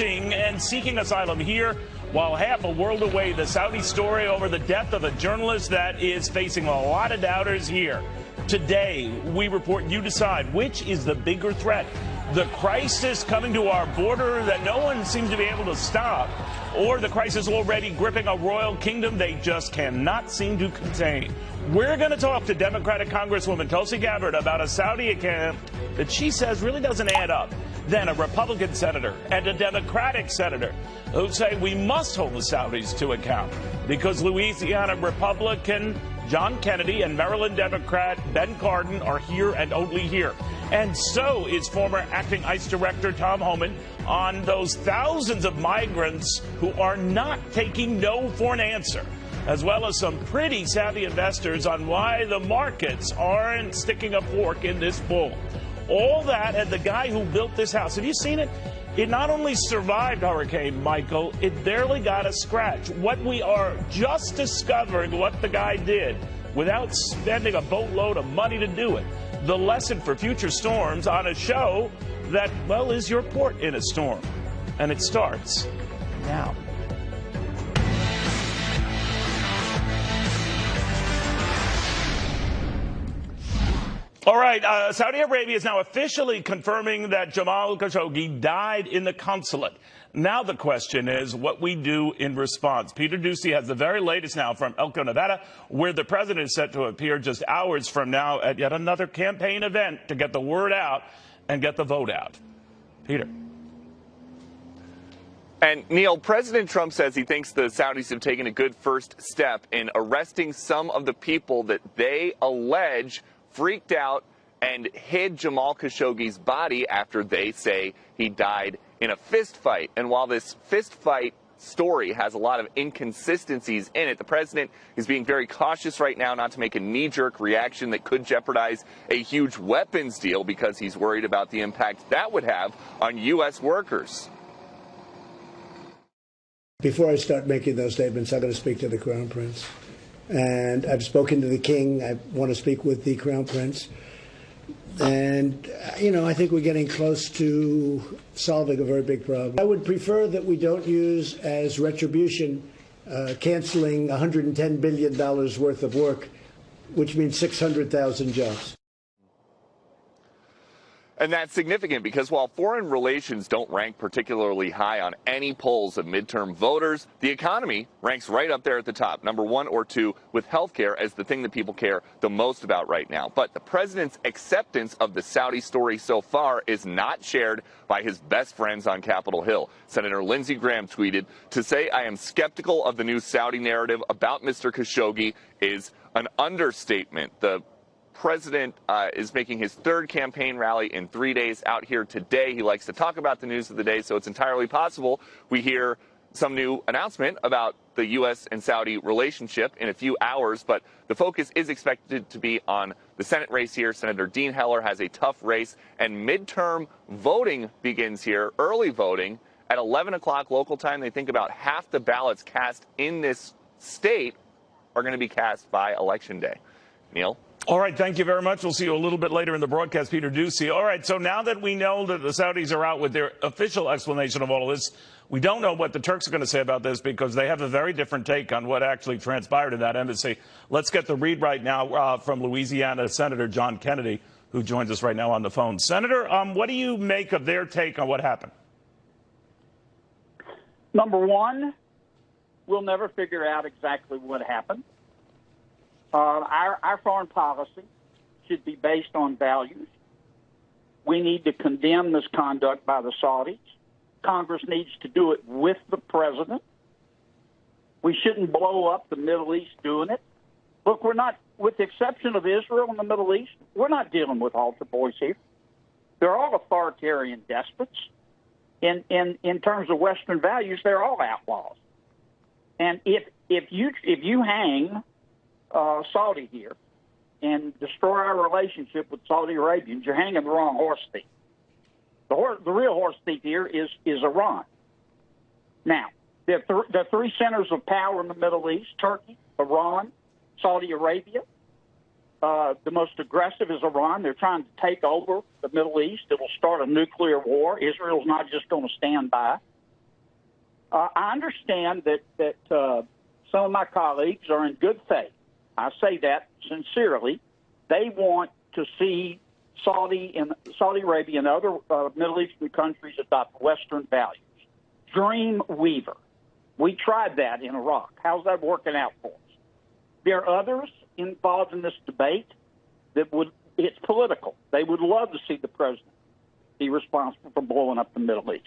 searching and seeking asylum here, while half a world away. The Saudi story over the death of a journalist that is facing a lot of doubters here. Today, we report, you decide, which is the bigger threat? The crisis coming to our border that no one seems to be able to stop, or the crisis already gripping a royal kingdom they just cannot seem to contain? We're going to talk to Democratic Congresswoman Tulsi Gabbard about a Saudi account that she says really doesn't add up. Then a Republican senator and a Democratic senator who say we must hold the Saudis to account because Louisiana Republican John Kennedy and Maryland Democrat Ben Cardin are here and only here. And so is former acting ICE Director Tom Homan on those thousands of migrants who are not taking no for an answer, as well as some pretty savvy investors on why the markets aren't sticking a fork in this bowl. All that, and the guy who built this house, have you seen it? It not only survived Hurricane Michael, it barely got a scratch. What we are just discovering what the guy did without spending a boatload of money to do it. The lesson for future storms on a show that, well, is your port in a storm. And it starts now. All right, Saudi Arabia is now officially confirming that Jamal Khashoggi died in the consulate. Now the question is what we do in response. Peter Ducey has the very latest now from Elko, Nevada, where the president is set to appear just hours from now at yet another campaign event to get the word out and get the vote out. Peter. And, Neil, President Trump says he thinks the Saudis have taken a good first step in arresting some of the people that they allege freaked out and hid Jamal Khashoggi's body after they say he died in a fist fight. And while this fist fight story has a lot of inconsistencies in it, the president is being very cautious right now not to make a knee-jerk reaction that could jeopardize a huge weapons deal because he's worried about the impact that would have on U.S. workers. Before I start making those statements, I'm going to speak to the Crown Prince. And I've spoken to the King. I want to speak with the Crown Prince. And, I think we're getting close to solving a very big problem. I would prefer that we don't use as retribution canceling $110 billion worth of work, which means 600,000 jobs. And that's significant because while foreign relations don't rank particularly high on any polls of midterm voters, the economy ranks right up there at the top, number 1 or 2, with healthcare as the thing that people care the most about right now. But the president's acceptance of the Saudi story so far is not shared by his best friends on Capitol Hill. Senator Lindsey Graham tweeted, "To say I am skeptical of the new Saudi narrative about Mr. Khashoggi is an understatement." The president is making his third campaign rally in 3 days out here today. He likes to talk about the news of the day, so it's entirely possible we hear some new announcement about the U.S. and Saudi relationship in a few hours, but the focus is expected to be on the Senate race here. Senator Dean Heller has a tough race, and midterm voting begins here, early voting, at 11 o'clock local time. They think about half the ballots cast in this state are going to be cast by Election Day. Neil? All right, thank you very much. We'll see you a little bit later in the broadcast, Peter Ducey. All right, so now that we know that the Saudis are out with their official explanation of all of this, we don't know what the Turks are going to say about this because they have a very different take on what actually transpired in that embassy. Let's get the read right now from Louisiana Senator John Kennedy, who joins us right now on the phone. Senator, what do you make of their take on what happened? Number one, we'll never figure out exactly what happened. Our foreign policy should be based on values. We need to condemn this conduct by the Saudis. Congress needs to do it with the president. We shouldn't blow up the Middle East doing it. Look, we're not, with the exception of Israel and the Middle East, we're not dealing with altar boys here. They're all authoritarian despots. In terms of Western values, they're all outlaws. And if you hang Saudi here and destroy our relationship with Saudi Arabians, you're hanging the wrong horse thief. The real horse thief here is Iran. Now, there are three centers of power in the Middle East: Turkey, Iran, Saudi Arabia. The most aggressive is Iran. They're trying to take over the Middle East. It will start a nuclear war. Israel's not just going to stand by. I understand that some of my colleagues are in good faith. I say that sincerely. They want to see Saudi Arabia and other Middle Eastern countries adopt Western values. Dream weaver. We tried that in Iraq. How's that working out for us? There are others involved in this debate that it's political. They would love to see the president be responsible for blowing up the Middle East.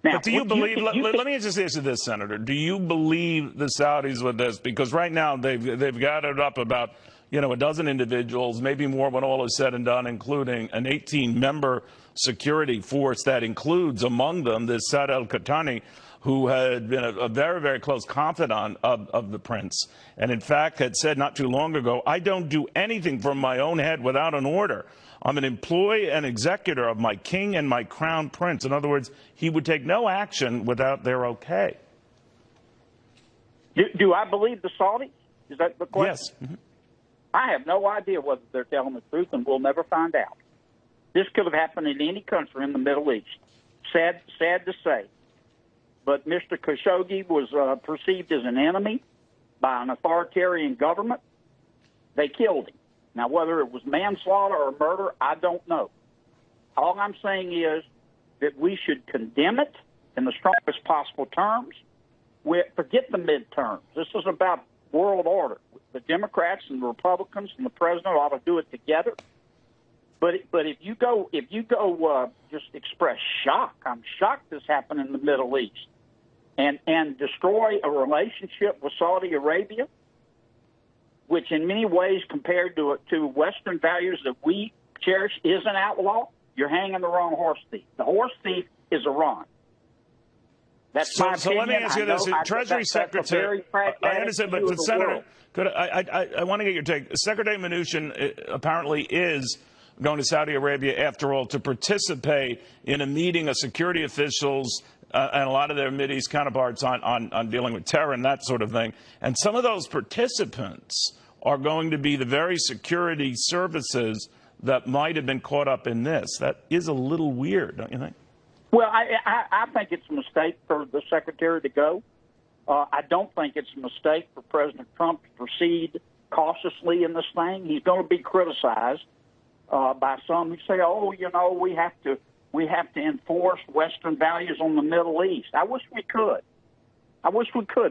Now, but do you believe, let me just answer this, Senator. Do you believe the Saudis with this? Because right now they've gathered up about, a dozen individuals, maybe more when all is said and done, including an 18-member security force that includes among them this Saad al-Qahtani, who had been a very, very close confidant of the prince, and in fact had said not too long ago, I don't do anything from my own head without an order. I'm an employee and executor of my king and my crown prince. In other words, he would take no action without their okay. Do I believe the Saudis? Is that the question? Yes. Mm-hmm. I have no idea whether they're telling the truth, and we'll never find out. This could have happened in any country in the Middle East. Sad to say. But Mr. Khashoggi was perceived as an enemy by an authoritarian government. They killed him. Now, whether it was manslaughter or murder, I don't know. All I'm saying is that we should condemn it in the strongest possible terms. Forget the midterms. This is about world order. The Democrats and the Republicans and the president ought to do it together. But if you go just express shock, I'm shocked this happened in the Middle East, and destroy a relationship with Saudi Arabia, which in many ways compared to Western values that we cherish is an outlaw, you're hanging the wrong horse thief. The horse thief is Iran. That's my opinion. So let me ask you this. Treasury Secretary, I understand, but Senator, I want to get your take. Secretary Mnuchin apparently is going to Saudi Arabia, after all, to participate in a meeting of security officials and a lot of their Mideast counterparts on dealing with terror and that sort of thing. And some of those participants are going to be the very security services that might have been caught up in this. That is a little weird, don't you think? Well, I think it's a mistake for the secretary to go. I don't think it's a mistake for President Trump to proceed cautiously in this thing. He's going to be criticized by some who say, "Oh, we have to enforce Western values on the Middle East." I wish we could,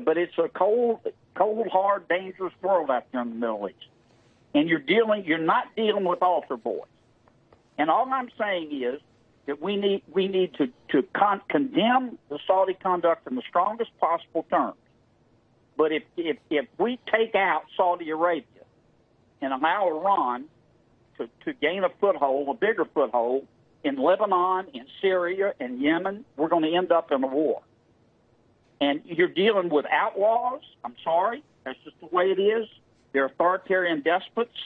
but it's a cold, hard, dangerous world out there in the Middle East, and you're not dealing with altar boys. And all I'm saying is that we need to condemn the Saudi conduct in the strongest possible terms. But if we take out Saudi Arabia and allow Iran to gain a bigger foothold in Lebanon, in Syria, and Yemen, we're going to end up in a war. And you're dealing with outlaws. I'm sorry, that's just the way it is. They're authoritarian despots,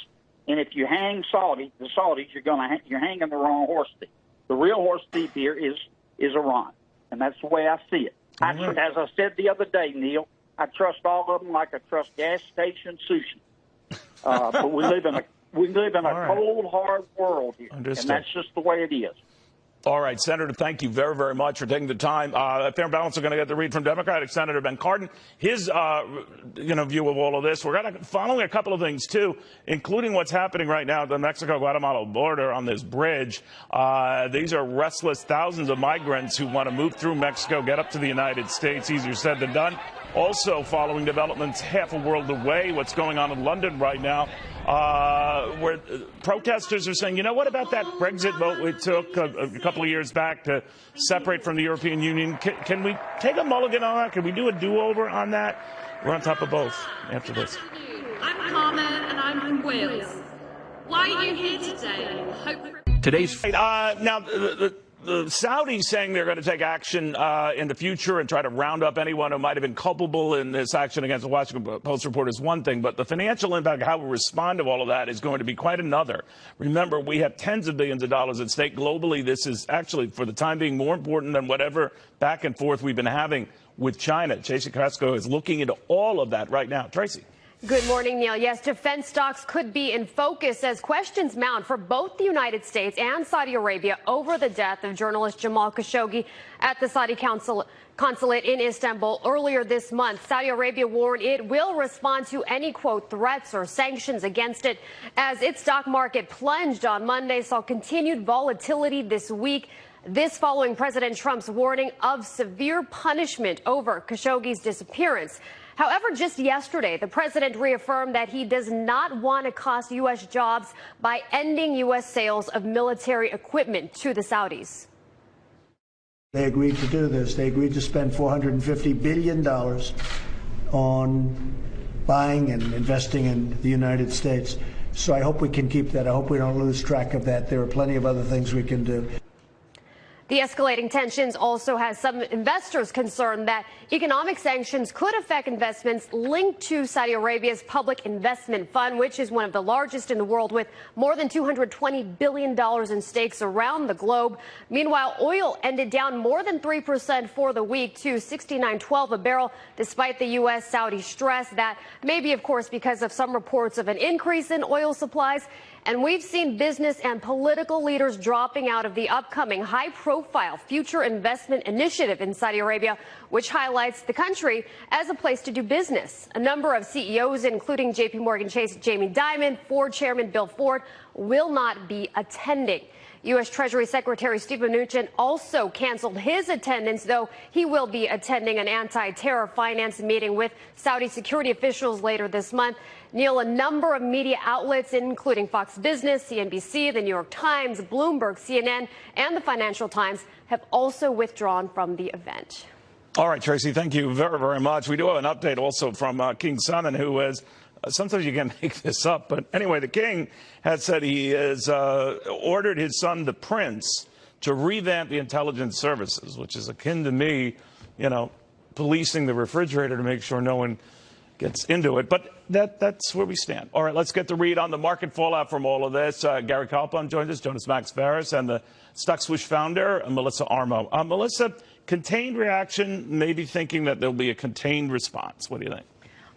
and if you hang the Saudis, you're hanging the wrong horse thief. The real horse thief here is Iran, and that's the way I see it. As I said the other day, Neil, I trust all of them like I trust gas station sushi. But we live in a cold, hard world here, Understood. And that's just the way it is. All right, Senator, thank you very, very much for taking the time. Fair and Balanced are going to get the read from Democratic Senator Ben Cardin, his view of all of this. We're following a couple of things, too, including what's happening right now at the Mexico-Guatemala border on this bridge. These are restless thousands of migrants who want to move through Mexico, get up to the United States. Easier said than done. Also following developments half a world away, what's going on in London right now, where protesters are saying, what about that Brexit vote we took a couple of years back to separate from the European Union? Can we take a mulligan on that? Can we do a do-over on that? We're on top of both after this. I'm Carmen, and I'm from Wales. Why are you here today? Today's now the Saudis saying they're going to take action in the future and try to round up anyone who might have been culpable in this action against the Washington Post report is one thing, but the financial impact of how we respond to all of that is going to be quite another. Remember, we have tens of billions of dollars at stake globally. This is actually, for the time being, more important than whatever back and forth we've been having with China. Tracy Carrasco is looking into all of that right now. Tracy. Good morning, Neil. Yes, defense stocks could be in focus as questions mount for both the United States and Saudi Arabia over the death of journalist Jamal Khashoggi at the Saudi consulate in Istanbul earlier this month. Saudi Arabia warned it will respond to any, quote, threats or sanctions against it as its stock market plunged on Monday, saw continued volatility this week. This following President Trump's warning of severe punishment over Khashoggi's disappearance. However, just yesterday, the president reaffirmed that he does not want to cost U.S. jobs by ending U.S. sales of military equipment to the Saudis. They agreed to do this. They agreed to spend $450 billion on buying and investing in the United States. So I hope we can keep that. I hope we don't lose track of that. There are plenty of other things we can do. The escalating tensions also has some investors concerned that economic sanctions could affect investments linked to Saudi Arabia's Public Investment Fund, which is one of the largest in the world with more than $220 billion in stakes around the globe. Meanwhile, oil ended down more than 3% for the week to $69.12 a barrel, despite the U.S.-Saudi stress. That may be, of course, because of some reports of an increase in oil supplies. And we've seen business and political leaders dropping out of the upcoming high-profile future investment initiative in Saudi Arabia, which highlights the country as a place to do business. A number of CEOs, including J.P. Morgan Chase Jamie Dimon, Ford Chairman Bill Ford, will not be attending. U.S. Treasury Secretary Steve Mnuchin also canceled his attendance, though he will be attending an anti-terror finance meeting with Saudi security officials later this month. Neil, a number of media outlets, including Fox Business, CNBC, the New York Times, Bloomberg, CNN, and the Financial Times, have also withdrawn from the event. All right, Tracy, thank you very, very much. We do have an update also from King Salman, who is sometimes you can make this up, but anyway, the king has said he has ordered his son, the prince, to revamp the intelligence services, which is akin to me, policing the refrigerator to make sure no one gets into it. But that's where we stand. All right, let's get the read on the market fallout from all of this. Gary Kalpon joins us, Jonas Max Ferris, and the Stock Swoosh founder, Melissa Armo. Melissa, contained reaction, maybe thinking that there'll be a contained response. What do you think?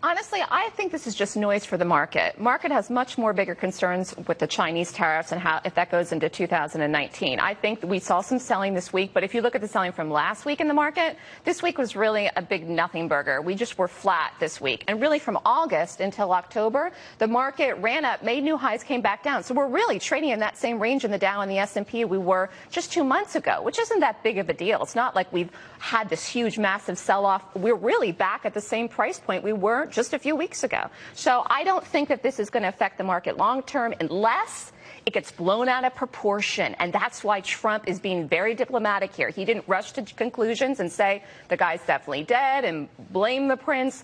Honestly, I think this is just noise for the market. Market has much more bigger concerns with the Chinese tariffs and how if that goes into 2019. I think we saw some selling this week, but if you look at the selling from last week in the market, this week was really a big nothing burger. We just were flat this week. And really from August until October, the market ran up, made new highs, came back down. So we're really trading in that same range in the Dow and the S&P we were just 2 months ago, which isn't that big of a deal. It's not like we've had this huge, massive sell-off. We're really back at the same price point we were just a few weeks ago. So I don't think that this is going to affect the market long term unless it gets blown out of proportion. And that's why Trump is being very diplomatic here. He didn't rush to conclusions and say the guy's definitely dead and blame the prince.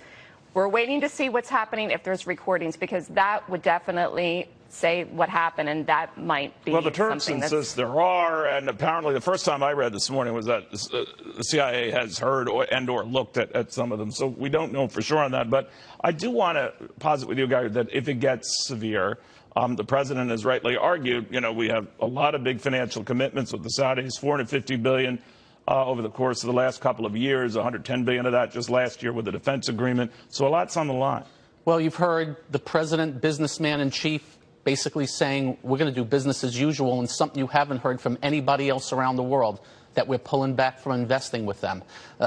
We're waiting to see what's happening if there's recordings, because that would definitely say what happened, and that might be well, the Turks insist there are, and apparently the first time I read this morning was that the CIA has heard or looked at some of them, so we don't know for sure on that. But I do want to posit with you, Gary, that if it gets severe, the president has rightly argued, we have a lot of big financial commitments with the Saudis, $450 billion over the course of the last couple of years, $110 billion of that just last year with the defense agreement, so a lot's on the line. Well, you've heard the president, businessman in chief, basically saying we're going to do business as usual, and something you haven't heard from anybody else around the world, that we're pulling back from investing with them.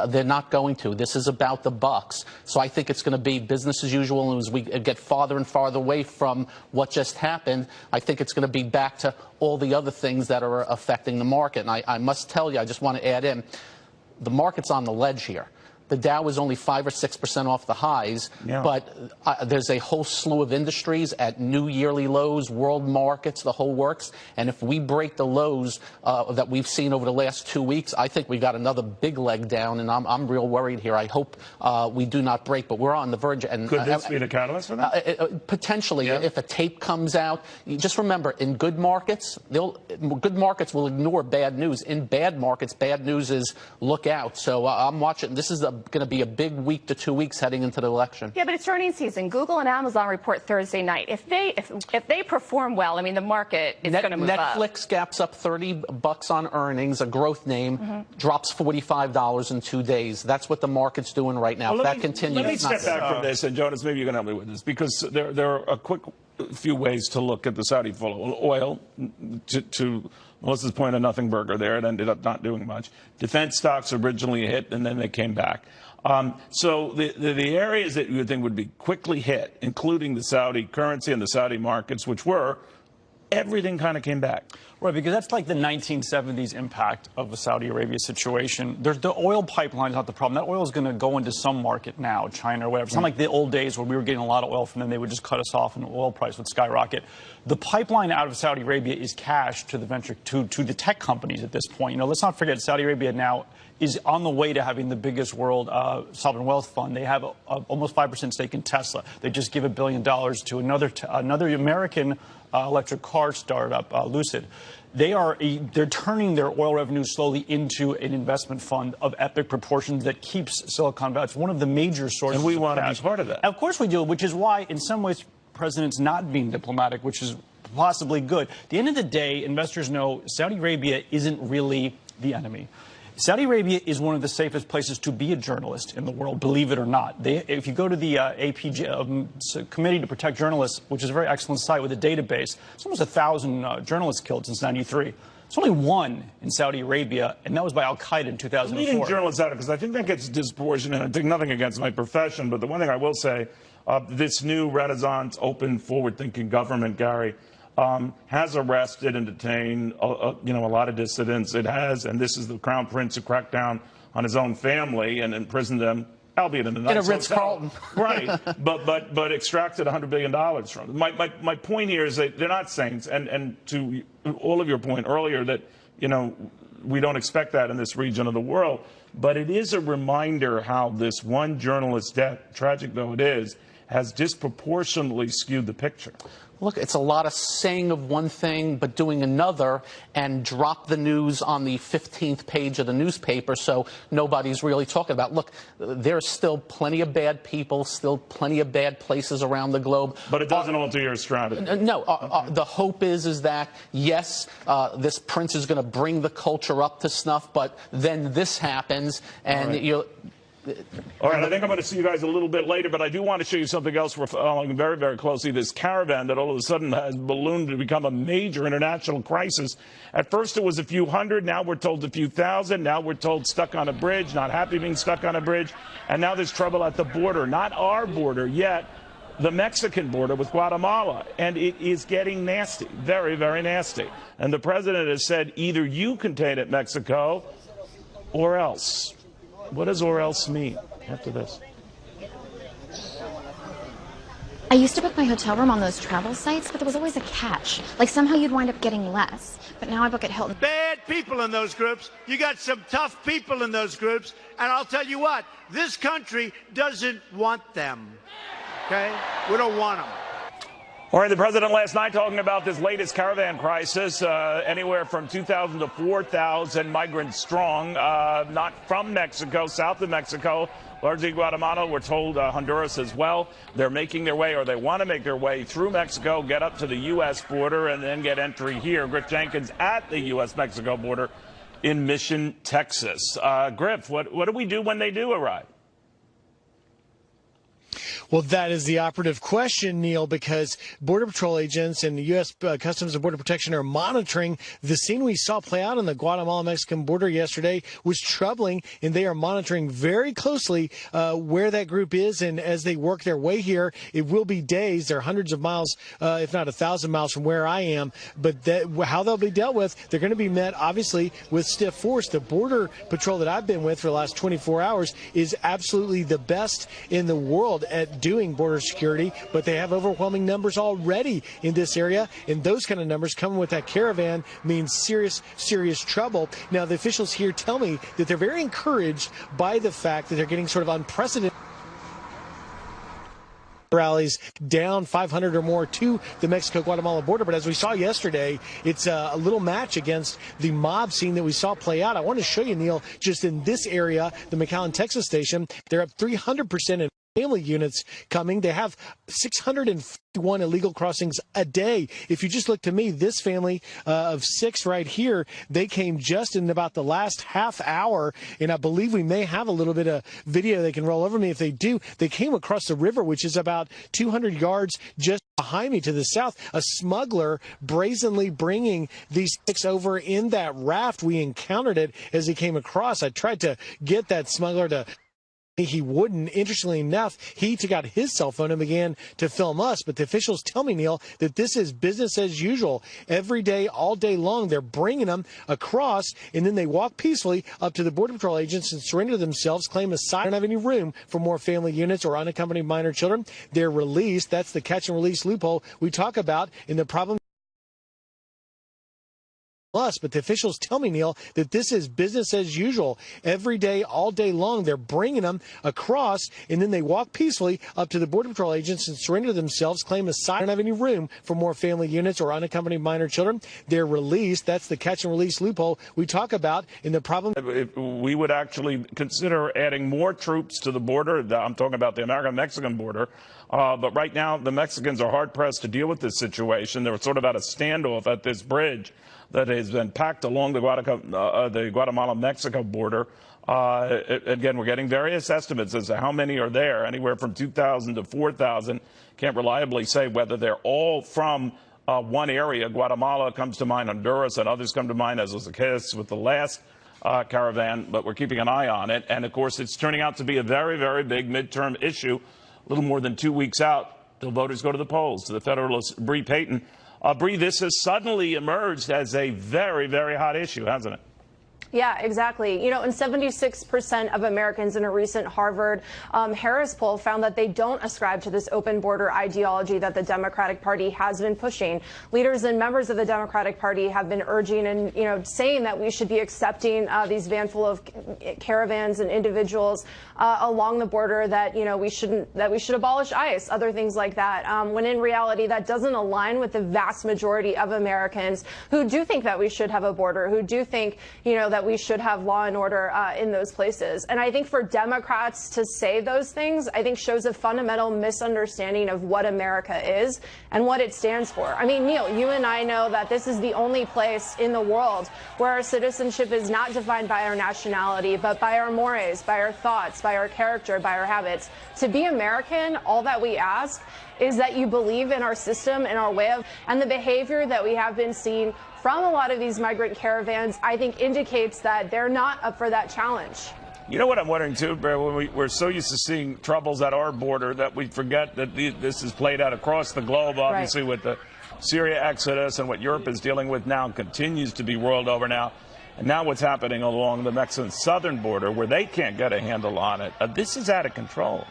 They're not going to. This is about the bucks. So I think it's going to be business as usual. And as we get farther and farther away from what just happened, I think it's going to be back to all the other things that are affecting the market. And I must tell you, I just want to add in, the market's on the ledge here. The Dow is only 5 or 6% off the highs, but there's a whole slew of industries at new yearly lows, world markets, the whole works. And if we break the lows that we've seen over the last 2 weeks, I think we got another big leg down, and I'm real worried here. I hope we do not break, but we're on the verge. And could this be the catalyst for that? Potentially, if a tape comes out. Just remember, in good markets, good markets will ignore bad news. In bad markets, bad news is look out. So I'm watching. This is a going to be a big week to 2 weeks heading into the election. Yeah, but it's earnings season. Google and Amazon report Thursday night. If they perform well, I mean, the market is going to move up. Netflix gaps up $30 on earnings, a growth name, drops $45 in 2 days. That's what the market's doing right now. Well, if that continues, let me step back from this, and Jonas, maybe you can help me with this, because there are a quick few ways to look at the Saudi full oil. To Melissa's point, a nothing burger there. It ended up not doing much. Defense stocks originally hit, and then they came back. So the areas that you would think would be quickly hit, including the Saudi currency and the Saudi markets, which were, everything kind of came back. Right, because that's like the 1970s impact of the Saudi Arabia situation. The oil pipeline is not the problem. That oil is going to go into some market now, China or whatever. It's not like the old days where we were getting a lot of oil from them. They would just cut us off and the oil price would skyrocket. The pipeline out of Saudi Arabia is cash to the tech companies at this point. You know, let's not forget Saudi Arabia now is on the way to having the biggest world sovereign wealth fund. They have almost 5% stake in Tesla. They just give $1 billion to another American electric car startup, Lucid. They're turning their oil revenue slowly into an investment fund of epic proportions that keeps Silicon Valley. It's one of the major sources. And we of want cash. to be part of that. Of course we do, which is why, in some ways, President's not being diplomatic, which is possibly good. At the end of the day, investors know Saudi Arabia isn't really the enemy. Saudi Arabia is one of the safest places to be a journalist in the world, believe it or not. If you go to the AP Committee to Protect Journalists, which is a very excellent site with a database, it's almost 1,000 journalists killed since '93. It's only one in Saudi Arabia, and that was by Al-Qaeda in 2004. Leading journalists out, because I think that gets disproportionate. I think nothing against my profession, but the one thing I will say, this new Renaissance, open, forward-thinking government, Gary, has arrested and detained, a lot of dissidents. It has, and this is the Crown Prince who cracked down on his own family and imprisoned them, albeit in a nice Ritz-Carlton. Right, but extracted $100 billion from them. My point here is that they're not saints, and to all of your point earlier that, we don't expect that in this region of the world, but it is a reminder how this one journalist's death, tragic though it is, has disproportionately skewed the picture. Look, it's a lot of saying of one thing but doing another, and drop the news on the 15th page of the newspaper so nobody's really talking about. Look, there's still plenty of bad people, still plenty of bad places around the globe. But it doesn't alter your strategy. No. The hope is that, yes, this prince is going to bring the culture up to snuff, but then this happens, and All right, I think I'm going to see you guys a little bit later, but I do want to show you something else we're following very, very closely. This caravan that all of a sudden has ballooned to become a major international crisis. At first it was a few hundred, now we're told a few thousand, now we're told stuck on a bridge, not happy being stuck on a bridge, and now there's trouble at the border. Not our border yet, the Mexican border with Guatemala, and it is getting nasty, very, very nasty. And the president has said either you contain it, Mexico, or else. What does or else mean after this? I used to book my hotel room on those travel sites, but there was always a catch. Like somehow you'd wind up getting less. But now I book at Hilton. Bad people in those groups. You got some tough people in those groups. And I'll tell you what, this country doesn't want them. Okay? We don't want them. All right, the president last night talking about this latest caravan crisis, anywhere from 2,000 to 4,000 migrants strong, not from Mexico, south of Mexico, largely Guatemala. We're told Honduras as well. They're making their way, or they want to make their way through Mexico, get up to the U.S. border, and then get entry here. Griff Jenkins at the U.S.-Mexico border in Mission, Texas. Griff, what do we do when they do arrive? Well, that is the operative question, Neil, because Border Patrol agents and the U.S. Customs and Border Protection are monitoring. The scene we saw play out on the Guatemala-Mexican border yesterday was troubling, and they are monitoring very closely where that group is. And as they work their way here, it will be days. They're hundreds of miles, if not 1,000 miles from where I am. But how they'll be dealt with, they're going to be met, obviously, with stiff force. The Border Patrol that I've been with for the last 24 hours is absolutely the best in the world at doing border security, but they have overwhelming numbers already in this area, and those kind of numbers coming with that caravan means serious trouble. Now, the officials here tell me that they're very encouraged by the fact that they're getting sort of unprecedented. rallies down 500 or more to the Mexico-Guatemala border. But as we saw yesterday, it's a little match against the mob scene that we saw play out. I want to show you, Neil, just in this area, the McAllen, Texas station, they're up 300% in family units coming. They have 651 illegal crossings a day. If you just look to me, this family of 6 right here, they came just in about the last half hour, and I believe we may have a little bit of video they can roll over me. If they do, they came across the river, which is about 200 yards just behind me to the south. A smuggler brazenly bringing these 6 over in that raft. We encountered it as he came across. I tried to get that smuggler to... He wouldn't. Interestingly enough, he took out his cell phone and began to film us. But the officials tell me, Neil, that this is business as usual. Every day, all day long, they're bringing them across, and then they walk peacefully up to the Border Patrol agents and surrender themselves, claim asylum. Don't have any room for more family units or unaccompanied minor children. They're released. That's the catch and release loophole we talk about in the problem. But the officials tell me, Neil, that this is business as usual. Every day, all day long, they're bringing them across, and then they walk peacefully up to the Border Patrol agents and surrender themselves, claim asylum. Don't have any room for more family units or unaccompanied minor children. They're released. That's the catch and release loophole we talk about in the problem. We would actually consider adding more troops to the border. I'm talking about the American-Mexican border. But right now, the Mexicans are hard-pressed to deal with this situation. They're sort of at a standoff at this bridge that has been packed along the Guatemala-Mexico border. Again, we're getting various estimates as to how many are there, anywhere from 2,000 to 4,000. Can't reliably say whether they're all from one area. Guatemala comes to mind, Honduras, and others come to mind, as was the case with the last caravan, but we're keeping an eye on it. And, of course, it's turning out to be a very, very big midterm issue, a little more than 2 weeks out till voters go to the polls. To the Federalist, Bree Payton. Bree, this has suddenly emerged as a very, very hot issue, hasn't it? Yeah, exactly. You know, and 76% of Americans in a recent Harvard Harris poll found that they don't ascribe to this open border ideology that the Democratic Party has been pushing. Leaders and members of the Democratic Party have been urging and, you know, saying that we should be accepting these vanful of caravans and individuals along the border, that, you know, we should abolish ICE, other things like that, when in reality that doesn't align with the vast majority of Americans who do think that we should have a border, who do think, you know, that we should have law and order in those places. And I think for Democrats to say those things, I think shows a fundamental misunderstanding of what America is and what it stands for. I mean, Neil, you and I know that this is the only place in the world where our citizenship is not defined by our nationality, but by our mores, by our thoughts, by our character, by our habits. To be American, all that we ask is that you believe in our system and our way of, and the behavior that we have been seeing from a lot of these migrant caravans, I think indicates that they're not up for that challenge. You know what I'm wondering, too, Bear, when we're so used to seeing troubles at our border that we forget that this is played out across the globe, obviously, right, with the Syria exodus, and what Europe is dealing with now continues to be rolled over now. And now what's happening along the Mexican southern border where they can't get a handle on it. This is out of control.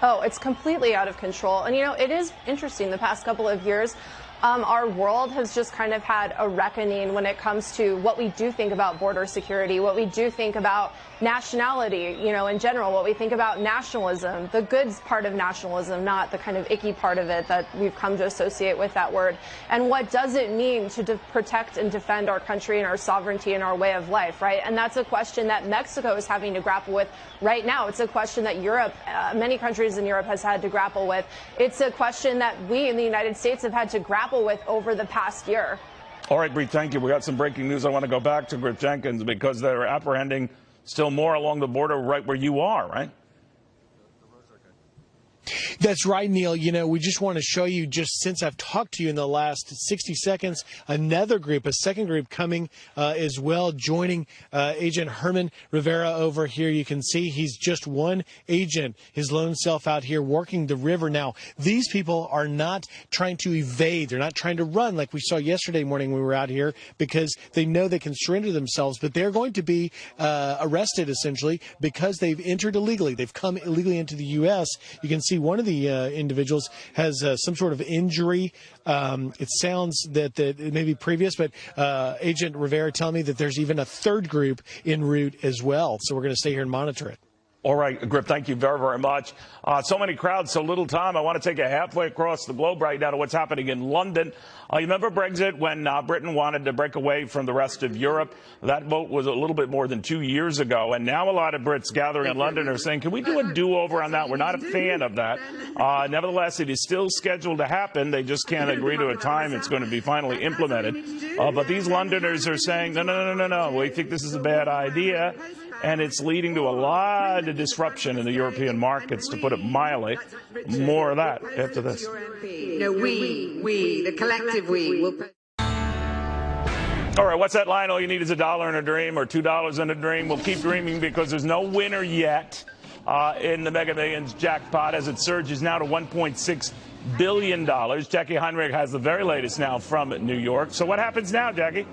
Oh, it's completely out of control. And, you know, it is interesting. The past couple of years, our world has just kind of had a reckoning when it comes to what we do think about border security, what we do think about nationality, you know, in general, what we think about nationalism, the good part of nationalism, not the kind of icky part of it that we've come to associate with that word. And what does it mean to protect and defend our country and our sovereignty and our way of life, right? And that's a question that Mexico is having to grapple with right now. It's a question that Europe, many countries in Europe has had to grapple with. It's a question that we in the United States have had to grapple with over the past year. All right, Bree, thank you. We got some breaking news. I want to go back to Griff Jenkins because they're apprehending still more along the border right where you are, right? That's right, Neil. You know, we just want to show you, just since I've talked to you in the last 60 seconds, another group, a second group coming as well, joining Agent Herman Rivera over here. You can see he's just one agent, his lone self out here working the river. Now, these people are not trying to evade. They're not trying to run like we saw yesterday morning when we were out here, because they know they can surrender themselves, but they're going to be arrested essentially because they've entered illegally. They've come illegally into the U.S. You can see one of the individuals has some sort of injury. It sounds that it may be previous, but Agent Rivera telling me that there's even a third group en route as well. So we're going to stay here and monitor it. All right, Grip, thank you very, very much. So many crowds, so little time. I want to take it halfway across the globe right now to what's happening in London. You remember Brexit when Britain wanted to break away from the rest of Europe? That vote was a little bit more than 2 years ago, and now a lot of Brits gathering in London are saying, can we do a do-over on that? We're not a fan of that. Nevertheless, it is still scheduled to happen. They just can't agree to a time it's going to be finally implemented. But these Londoners are saying, no, we think this is a bad idea. And it's leading to a lot of disruption in the European markets, to put it mildly. More of that after this. No, we, the collective we, will. All right, what's that line? All you need is $1 in a dream or $2 in a dream. We'll keep dreaming because there's no winner yet in the Mega Millions jackpot as it surges now to $1.6 billion. Jackie Heinrich has the very latest now from New York. So what happens now, Jackie?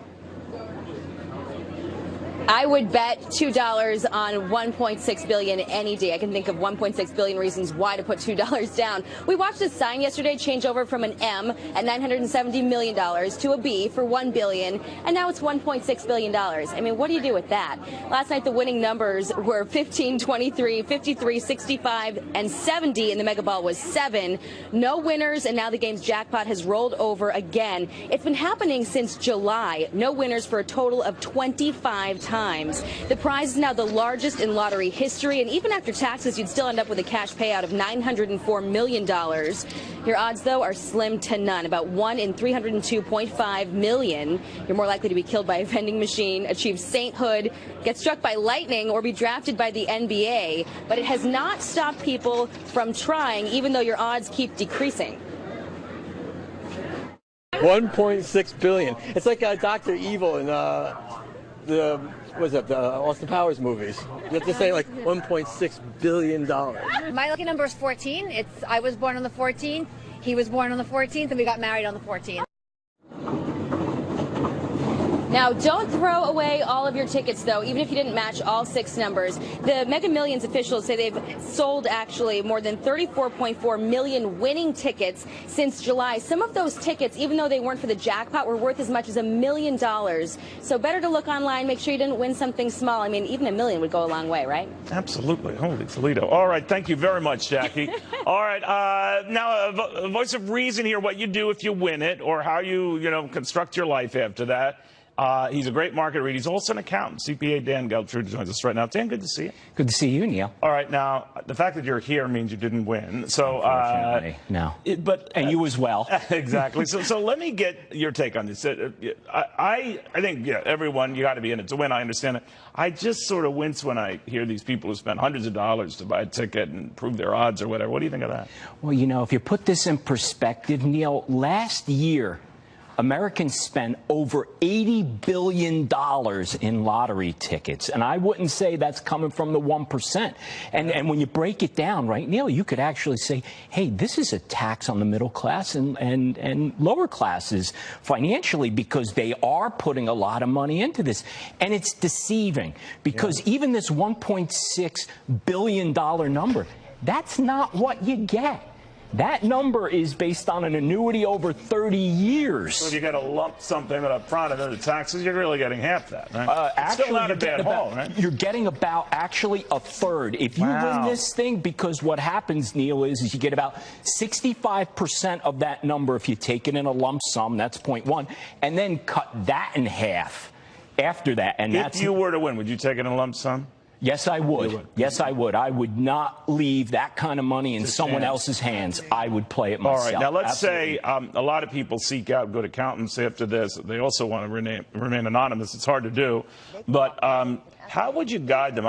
I would bet $2 on $1.6 billion any day. I can think of $1.6 billion reasons why to put $2 down. We watched a sign yesterday change over from an M at $970 million to a B for $1 billion, and now it's $1.6 billion. I mean, what do you do with that? Last night, the winning numbers were 15, 23, 53, 65, and 70, and the Mega Ball was 7. No winners, and now the game's jackpot has rolled over again. It's been happening since July. No winners for a total of 25 times. The prize is now the largest in lottery history, and even after taxes, you'd still end up with a cash payout of $904 million. Your odds, though, are slim to none, about 1 in 302.5 million. You're more likely to be killed by a vending machine, achieve sainthood, get struck by lightning, or be drafted by the NBA. But it has not stopped people from trying, even though your odds keep decreasing. 1.6 billion. It's like Dr. Evil in the Austin Powers movies. You have to say like $1.6 billion. My lucky number is 14. I was born on the 14th. He was born on the 14th, and we got married on the 14th. Now, don't throw away all of your tickets, though, even if you didn't match all 6 numbers. The Mega Millions officials say they've sold actually more than 34.4 million winning tickets since July. Some of those tickets, even though they weren't for the jackpot, were worth as much as $1 million. So better to look online, make sure you didn't win something small. I mean, even $1 million would go a long way, right? Absolutely. Holy Toledo. All right. Thank you very much, Jackie. All right. Now, a voice of reason here, what you do if you win it, or how you construct your life after that. He's a great market reader. He's also an accountant. CPA Dan Geltrude joins us right now. Dan, good to see you. Good to see you, Neil. All right. Now, the fact that you're here means you didn't win. So, no. And you as well. Exactly. So let me get your take on this. I think everyone, you got to be in it to win. I understand it. I just sort of wince when I hear these people who spend hundreds of dollars to buy a ticket and prove their odds or whatever. What do you think of that? Well, if you put this in perspective, Neil, last year, Americans spend over $80 billion in lottery tickets. And I wouldn't say that's coming from the 1%. And when you break it down, right, Neil, you could actually say, hey, this is a tax on the middle class and lower classes financially, because they are putting a lot of money into this. And it's deceiving, because even this $1.6 billion number, that's not what you get. That number is based on an annuity over 30 years. So if you get a lump sum payment up front and then the taxes, you're really getting half that, right? Actually, still not a bad haul, right? You're getting about actually a third. If you win this thing, because what happens, Neil, is you get about 65% of that number if you take it in a lump sum. That's 0.1, and then cut that in half after that. And if you were to win, would you take it in a lump sum? Yes, I would. Yes, I would. I would not leave that kind of money in someone else's hands. I would play it myself. All right. Now, let's say a lot of people seek out good accountants after this. They also want to remain anonymous. It's hard to do. But how would you guide them?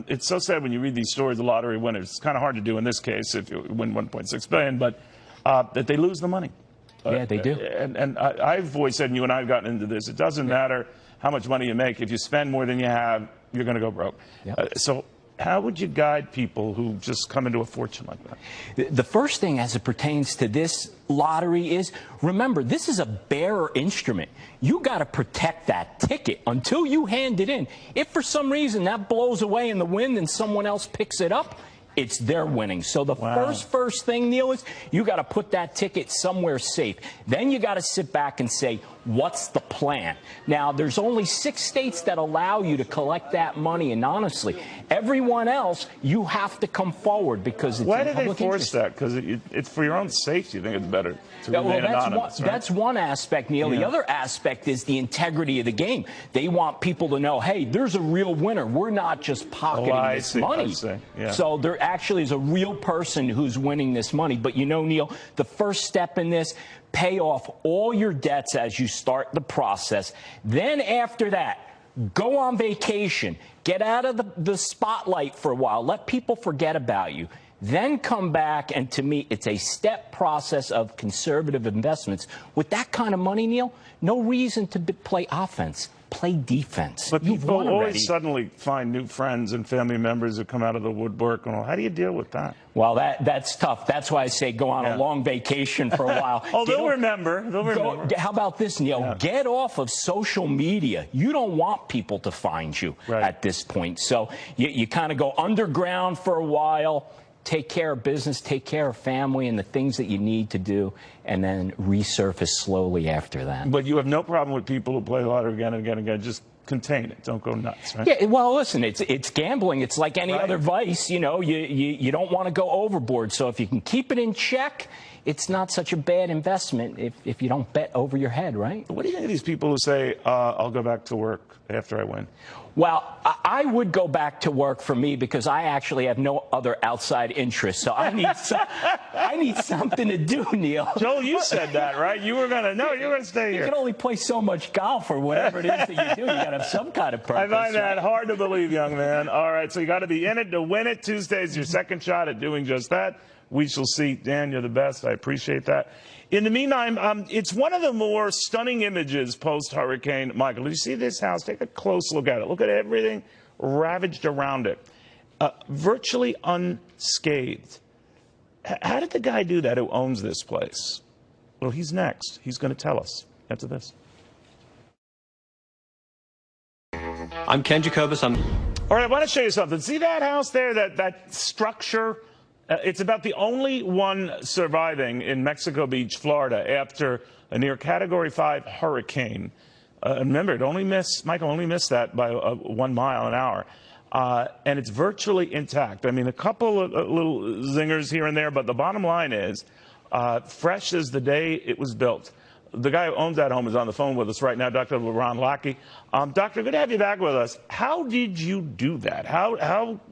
It's so sad when you read these stories of lottery winners. It's kind of hard to do in this case if you win $1.6 billion, but that they lose the money. Yeah, they do. And I've always said, and you and I have gotten into this, it doesn't matter how much money you make. If you spend more than you have, you're going to go broke. Yep. So how would you guide people who just come into a fortune like that? The first thing as it pertains to this lottery is, remember, this is a bearer instrument. You got to protect that ticket until you hand it in. If for some reason that blows away in the wind and someone else picks it up, it's their winning. So the first thing, Neil, is you got to put that ticket somewhere safe. Then you got to sit back and say, what's the plan? Now, there's only 6 states that allow you to collect that money, and honestly, everyone else, you have to come forward because it's Why in do they public force interest. that? Because it's for your own safety. You think it's better to remain anonymous, right? That's one aspect, Neil. Yeah. The other aspect is the integrity of the game. They want people to know, hey, there's a real winner. We're not just pocketing this money. I see. Yeah. So there actually is a real person who's winning this money. But you know, Neil, the first step in this, pay off all your debts as you start the process. Then after that, go on vacation. Get out of the spotlight for a while. Let people forget about you. Then come back, and to me, it's a step process of conservative investments. With that kind of money, Neil, no reason to play offense. Play defense. But people always suddenly find new friends and family members who come out of the woodwork. And how do you deal with that? Well, that's tough. That's why I say go on a long vacation for a while. Oh, they'll remember. They'll remember. How about this, Neil? Yeah. Get off of social media. You don't want people to find you at this point. So you kind of go underground for a while. Take care of business, take care of family and the things that you need to do, and then resurface slowly after that. But you have no problem with people who play lottery again and again and again. Just contain it. Don't go nuts, right? Yeah, well, listen, it's gambling. It's like any other vice. You know, you don't want to go overboard. So if you can keep it in check, it's not such a bad investment if you don't bet over your head, right? What do you think of these people who say, I'll go back to work after I win? Well, I would go back to work for me because I actually have no other outside interests. So I need something to do, Neil. Joel, you said that, right? You were going to stay here. You can only play so much golf or whatever it is that you do. You got to have some kind of purpose. I find that hard to believe, young man. All right, so you got to be in it to win it. Tuesday's your second shot at doing just that. We shall see. Dan, you're the best. I appreciate that. In the meantime, it's one of the more stunning images post-Hurricane Michael. Did you see this house? Take a close look at it. Look at everything ravaged around it. Virtually unscathed. How did the guy do that who owns this place? Well, he's next. He's going to tell us after this. I'm Ken Jacobus. All right, I want to show you something. See that house there, that structure? It's about the only one surviving in Mexico Beach, Florida, after a near Category 5 hurricane. Remember, Michael only missed that by 1 mile an hour. And it's virtually intact. I mean, a couple of little zingers here and there, but the bottom line is, fresh as the day it was built. The guy who owns that home is on the phone with us right now, Dr. Ron Lackey. Doctor, good to have you back with us. How did you do that?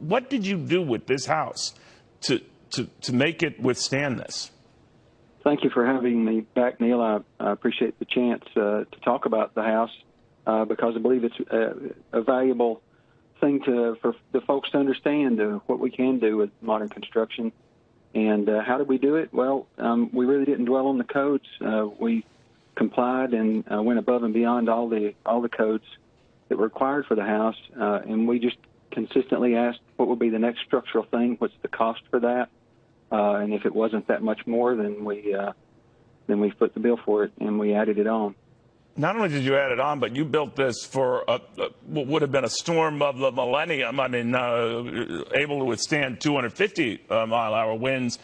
What did you do with this house to make it withstand this? Thank you for having me back, Neil. I appreciate the chance to talk about the house because I believe it's a valuable thing for the folks to understand what we can do with modern construction. And how did we do it? Well, we really didn't dwell on the codes. We complied and went above and beyond all the codes that were required for the house, and we just consistently asked what would be the next structural thing, what's the cost for that, and if it wasn't that much more, then we put the bill for it and we added it on. Not only did you add it on, but you built this for what would have been a storm of the millennium. I mean, able to withstand 250 mile-hour winds,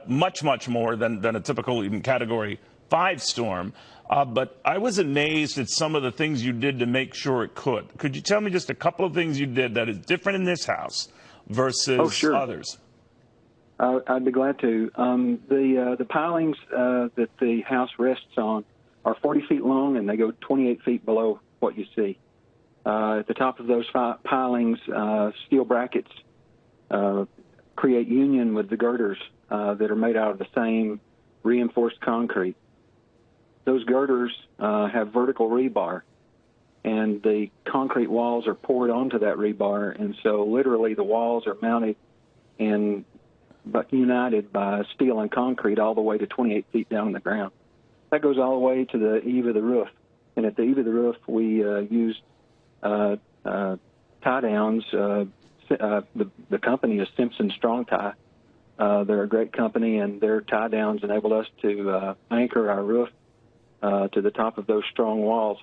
much more than a typical even Category 5 storm. But I was amazed at some of the things you did to make sure it could. Could you tell me just a couple of things you did that is different in this house versus others? I'd be glad to. The pilings that the house rests on are 40 feet long, and they go 28 feet below what you see. At the top of those pilings, steel brackets create union with the girders that are made out of the same reinforced concrete. Those girders have vertical rebar, and the concrete walls are poured onto that rebar, and so literally the walls are mounted and united by steel and concrete all the way to 28 feet down in the ground. That goes all the way to the eave of the roof, and at the eave of the roof we used tie downs. The company is Simpson Strong Tie. They're a great company, and their tie downs enabled us to anchor our roof to the top of those strong walls.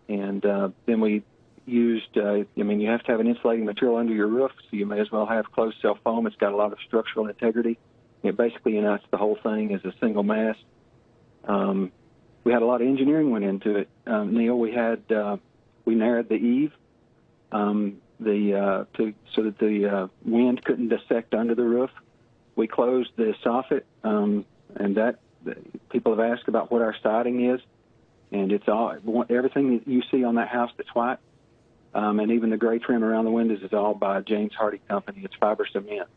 And then we used, you have to have an insulating material under your roof, so you may as well have closed cell foam. It's got a lot of structural integrity. It basically unites the whole thing as a single mass. we had a lot of engineering went into it. Neil, we narrowed the eave so that the wind couldn't dissect under the roof. We closed the soffit, and that people have asked about what our siding is, and it's all everything that you see on that house that's white, and even the gray trim around the windows is all by James Hardie Company. It's fiber cement,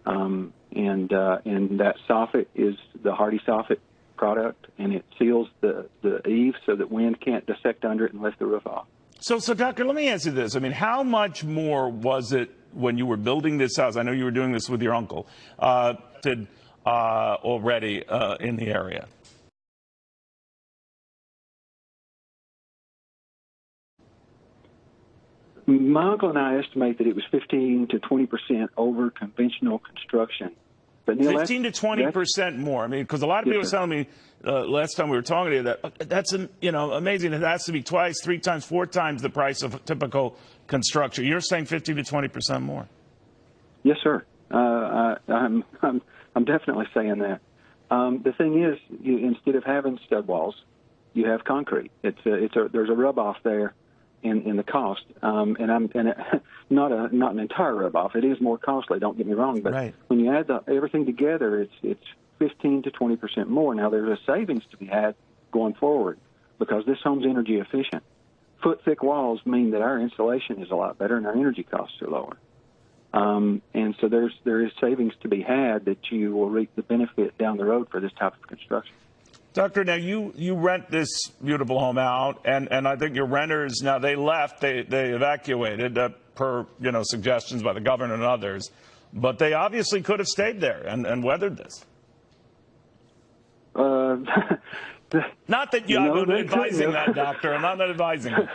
and that soffit is the Hardie soffit product, and it seals the eave so that wind can't dissect under it and lift the roof off. So, Doctor, let me ask you this. I mean, how much more was it when you were building this house? I know you were doing this with your uncle, already in the area. My uncle and I estimate that it was 15 to 20% over conventional construction. But Neil, 15 to 20% more. I mean, because a lot of people were telling me last time we were talking to you that that's amazing. It has to be twice, 3 times, 4 times the price of typical construction. You're saying 50 to 20% more. Yes, sir. I'm definitely saying that. The thing is, instead of having stud walls, you have concrete. There's a rub off there in the cost, not an entire rub off. It is more costly. Don't get me wrong, but when you add everything together, it's 15 to 20% more. Now there's a savings to be had going forward because this home's energy efficient. Foot thick walls mean that our insulation is a lot better and our energy costs are lower. And so there is savings to be had that you will reap the benefit down the road for this type of construction. Doctor, now you rent this beautiful home out, and I think your renters, now they left, they evacuated per suggestions by the governor and others, but they obviously could have stayed there and weathered this. Not that I'm advising that, Doctor. I'm not advising it.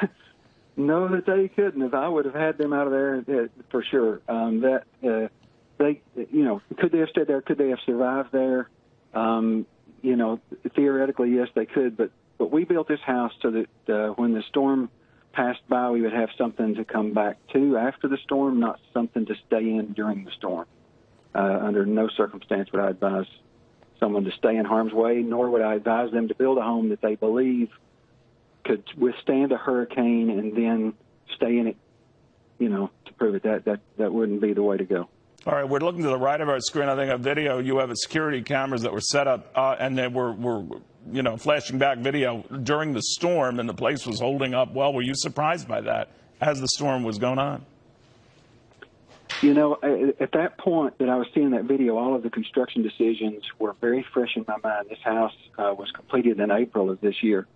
No, that they couldn't have. I would have had them out of there for sure. Could they have stayed there? Could they have survived there? Theoretically, yes, they could. But we built this house so that when the storm passed by, we would have something to come back to after the storm, not something to stay in during the storm. Under no circumstance would I advise someone to stay in harm's way, nor would I advise them to build a home that they believe could withstand a hurricane and then stay in it, to prove it. That wouldn't be the way to go. All right, we're looking to the right of our screen. I think a video. You have security cameras that were set up, and they were flashing back video during the storm, and the place was holding up well. Were you surprised by that as the storm was going on? At that point that I was seeing that video, all of the construction decisions were very fresh in my mind. This house was completed in April of this year.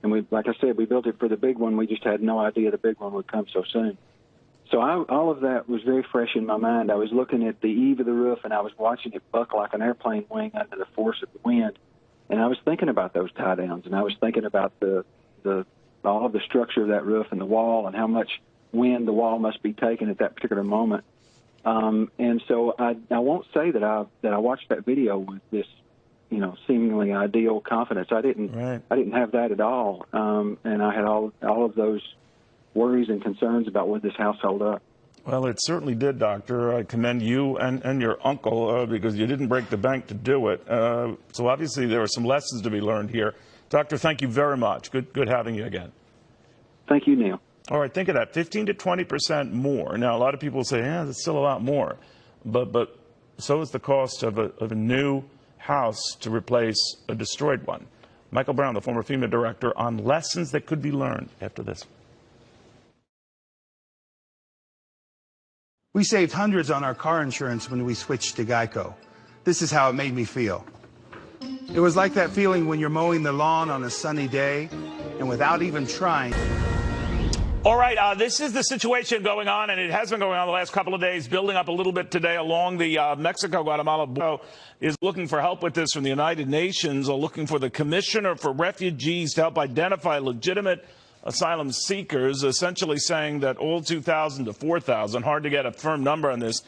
And like I said, we built it for the big one. We just had no idea the big one would come so soon. So all of that was very fresh in my mind. I was looking at the eave of the roof, and I was watching it buck like an airplane wing under the force of the wind. And I was thinking about those tie downs, and I was thinking about all of the structure of that roof and the wall and how much wind the wall must be taking at that particular moment. And so I won't say that I watched that video with this seemingly ideal confidence. I didn't have that at all. And I had all of those worries and concerns about would this house hold up. Well, it certainly did, Doctor. I commend you and your uncle because you didn't break the bank to do it. So obviously there are some lessons to be learned here. Doctor, thank you very much. Good having you again. Thank you, Neil. All right, think of that, 15 to 20% more. Now, a lot of people say, yeah, that's still a lot more. But so is the cost of a new house to replace a destroyed one. Michael Brown, the former FEMA director, on lessons that could be learned after this. We saved hundreds on our car insurance when we switched to Geico. This is how it made me feel. It was like that feeling when you're mowing the lawn on a sunny day and without even trying. All right, this is the situation going on, and it has been going on the last couple of days, building up a little bit today along the Mexico-Guatemala border. Is looking for help with this from the United Nations, or looking for the Commissioner for Refugees to help identify legitimate asylum seekers, essentially saying that all 2,000 to 4,000, hard to get a firm number on this,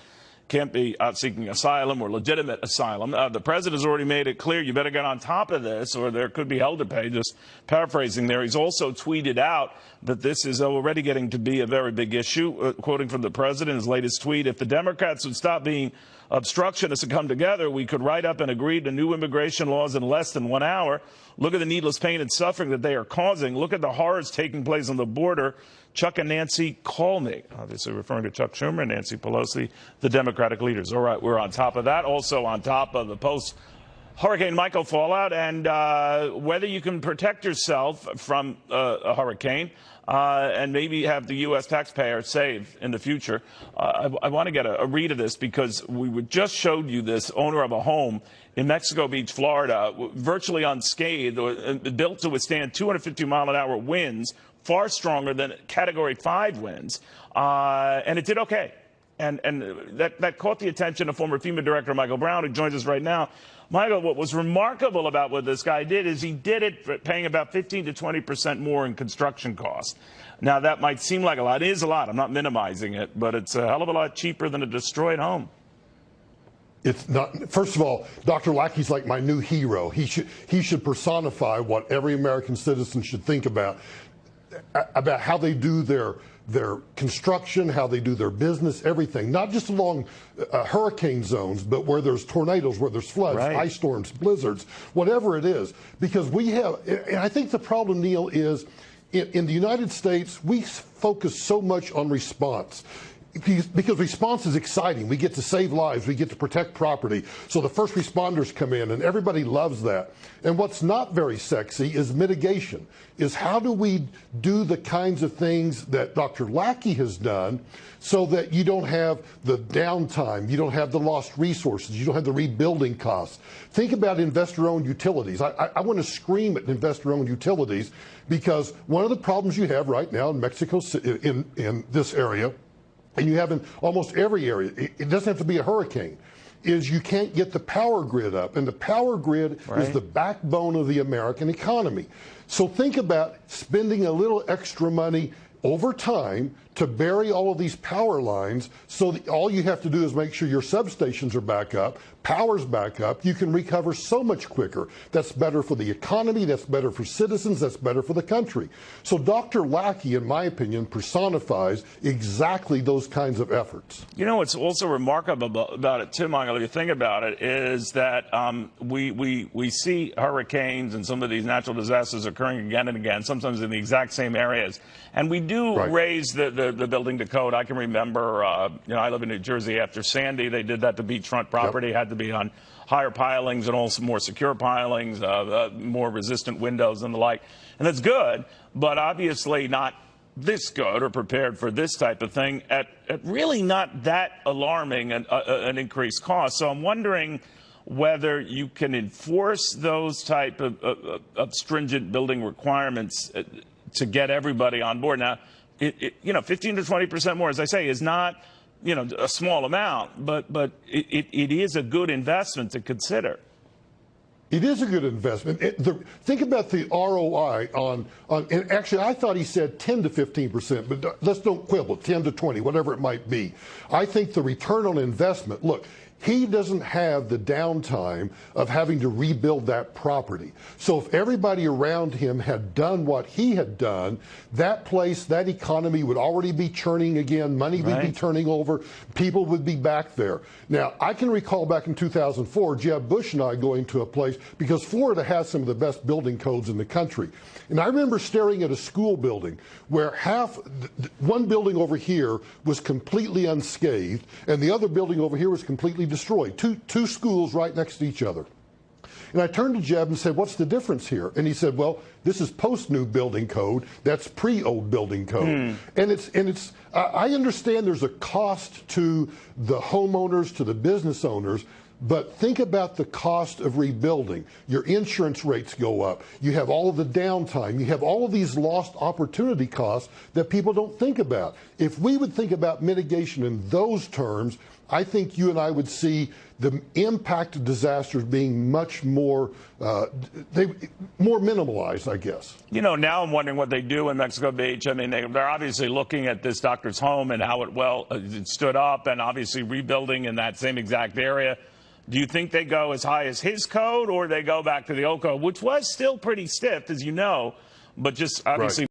can't be out seeking asylum or legitimate asylum. The president has already made it clear you better get on top of this or there could be hell to pay, just paraphrasing there. He's also tweeted out that this is already getting to be a very big issue. Quoting from the president, his latest tweet, if the Democrats would stop being obstructionists to come together, we could write up and agree to new immigration laws in less than 1 hour. Look at the needless pain and suffering that they are causing. Look at the horrors taking place on the border. Chuck and Nancy, call me. Obviously referring to Chuck Schumer and Nancy Pelosi, the Democratic leaders. All right, we're on top of that. Also on top of the post-Hurricane Michael fallout and whether you can protect yourself from a hurricane and maybe have the U.S. taxpayer save in the future. I want to get a read of this because we just showed you this owner of a home in Mexico Beach, Florida, virtually unscathed, built to withstand 250-mile-an-hour winds, far stronger than Category 5 winds, and it did okay. And that caught the attention of former FEMA Director Michael Brown, who joins us right now. Michael, what was remarkable about what this guy did is he did it for paying about 15 to 20% more in construction costs. Now, that might seem like a lot. It is a lot. I'm not minimizing it, but it's a hell of a lot cheaper than a destroyed home. It's not. First of all, Dr. Lackey's like my new hero. He should personify what every American citizen should think about how they do their construction, how they do their business, everything. Not just along hurricane zones, but where there's tornadoes, where there's floods, ice storms, blizzards, whatever it is. Because we have, and I think the problem, Neil, is in the United States, we focus so much on response. Because response is exciting. We get to save lives. We get to protect property. So the first responders come in, and everybody loves that. And what's not very sexy is mitigation, is how do we do the kinds of things that Dr. Lackey has done so that you don't have the downtime, you don't have the lost resources, you don't have the rebuilding costs. Think about investor-owned utilities. I want to scream at investor-owned utilities because one of the problems you have right now in Mexico, in this area, and you have in almost every area, it doesn't have to be a hurricane, is you can't get the power grid up. And the power grid is the backbone of the American economy. So think about spending a little extra money over time to bury all of these power lines so that all you have to do is make sure your substations are back up, power's back up, you can recover so much quicker. That's better for the economy, that's better for citizens, that's better for the country. So Dr. Lackey, in my opinion, personifies exactly those kinds of efforts. You know what's also remarkable about it, too, Michael, if you think about it, is that we see hurricanes and some of these natural disasters occurring again and again, sometimes in the exact same areas. And we do raise the building to code. I can remember, I live in New Jersey. After Sandy, they did that to beachfront property. Had to be on higher pilings and also more secure pilings, more resistant windows and the like. And that's good, but obviously not this good or prepared for this type of thing at really not that alarming an increased cost. So I'm wondering whether you can enforce those type of stringent building requirements to get everybody on board. Now, 15 to 20% more, as I say, is not, a small amount, but it is a good investment to consider. It is a good investment. Think about the ROI and actually I thought he said 10 to 15%, but let's don't quibble, 10 to 20, whatever it might be. I think the return on investment, look, he doesn't have the downtime of having to rebuild that property. So if everybody around him had done what he had done, that place, that economy would already be churning again, money would be turning over, people would be back there. Now, I can recall back in 2004, Jeb Bush and I going to a place, because Florida has some of the best building codes in the country. And I remember staring at a school building where one building over here was completely unscathed, and the other building over here was completely destroyed. Two schools right next to each other. And I turned to Jeb and said, what's the difference here? And he said, well, this is post-new building code. That's pre-old building code. And I understand there's a cost to the homeowners, to the business owners, but think about the cost of rebuilding. Your insurance rates go up. You have all of the downtime. You have all of these lost opportunity costs that people don't think about. If we would think about mitigation in those terms, I think you and I would see the impact of disasters being much more, more minimalized, I guess. Now I'm wondering what they do in Mexico Beach. I mean, they're obviously looking at this doctor's home and how it stood up and obviously rebuilding in that same exact area. Do you think they go as high as his code or they go back to the old code, which was still pretty stiff, as you know, but just obviously